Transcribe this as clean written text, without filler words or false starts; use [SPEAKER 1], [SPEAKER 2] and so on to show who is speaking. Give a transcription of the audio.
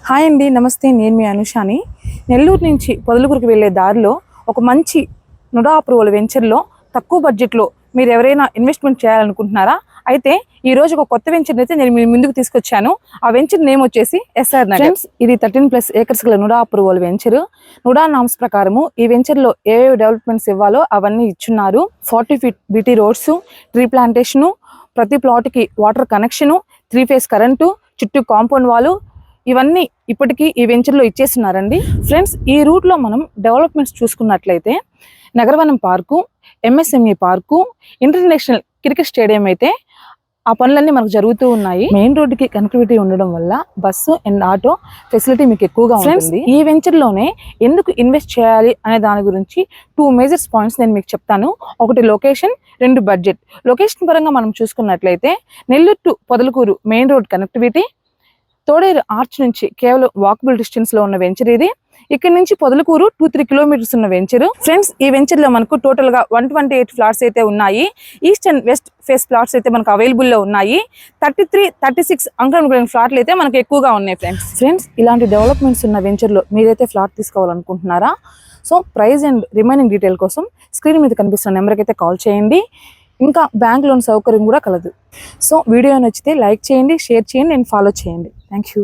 [SPEAKER 1] Hi అండి, నమస్తే. నేను మీ అనుషాని. నెల్లూరు నుంచి పొదలకూరుకి వెళ్ళే దారిలో ఒక మంచి నుడా అప్రూవల్ వెంచర్లో తక్కువ బడ్జెట్లో మీరు ఎవరైనా ఇన్వెస్ట్మెంట్ చేయాలనుకుంటున్నారా? అయితే ఈ రోజు ఒక కొత్త వెంచర్ అయితే నేను మీ ముందుకు తీసుకొచ్చాను. ఆ వెంచర్ నేమ్ వచ్చేసి ఎస్ఆర్ నగర్. ఇది 13+ ఏకర్స్ గల NUDA approval venture. NUDA norms ప్రకారము ఈ వెంచర్లో ఏవేవి డెవలప్మెంట్స్ ఇవ్వాలో అవన్నీ ఇచ్చున్నారు. 40 feet BT roads, tree plantation, ప్రతి ప్లాట్కి వాటర్ కనెక్షను, 3 phase కరెంటు, చుట్టూ కాంపౌండ్ వాలు, ఇవన్నీ ఇప్పటికీ ఈ వెంచర్లో ఇచ్చేస్తున్నారండి. ఫ్రెండ్స్, ఈ రూట్లో మనం డెవలప్మెంట్స్ చూసుకున్నట్లయితే Nagaravanam park, MSME park, international cricket stadium అయితే ఆ పనులన్నీ మనకు జరుగుతూ ఉన్నాయి. మెయిన్ రోడ్డుకి కనెక్టివిటీ ఉండడం వల్ల బస్సు అండ్ ఆటో ఫెసిలిటీ మీకు ఎక్కువగా ఉంటుంది. ఈ వెంచర్లోనే ఎందుకు ఇన్వెస్ట్ చేయాలి అనే దాని గురించి 2 మేజర్ పాయింట్స్ నేను మీకు చెప్తాను. ఒకటి లొకేషన్, 2 బడ్జెట్. లొకేషన్ పరంగా మనం చూసుకున్నట్లయితే Nellore to Podalakuru main road connectivity, Toderu arch నుంచి కేవలం వాకబుల్ డిస్టెన్స్ లో ఉన్న వెంచర్ ఇది. ఇక్కడ నుంచి పొదలకూరు 2-3 kilometers ఉన్న వెంచర్. ఫ్రెండ్స్, ఈ వెంచర్ లో మనకు టోటల్ గా 128 ఫ్లాట్స్ అయితే ఉన్నాయి. East and west face flats అయితే మనకు అవైలబుల్ లో ఉన్నాయి. 33-36 అంకన్ ఫ్లాట్లు అయితే మనకు ఎక్కువగా ఉన్నాయి. ఫ్రెండ్స్, ఇలాంటి డెవలప్మెంట్స్ ఉన్న వెంచర్ లో మీరైతే ఫ్లాట్ తీసుకోవాలనుకుంటున్నారా? So price and remaining detail కోసం స్క్రీన్ మీద కనిపిస్తున్న నెంబర్కి అయితే కాల్ చేయండి. ఇంకా బ్యాంక్ లోన్ సౌకర్యం కూడా కలదు. సో వీడియో నచ్చితే లైక్ చేయండి, షేర్ చేయండి అండ్ ఫాలో చేయండి. Thank you.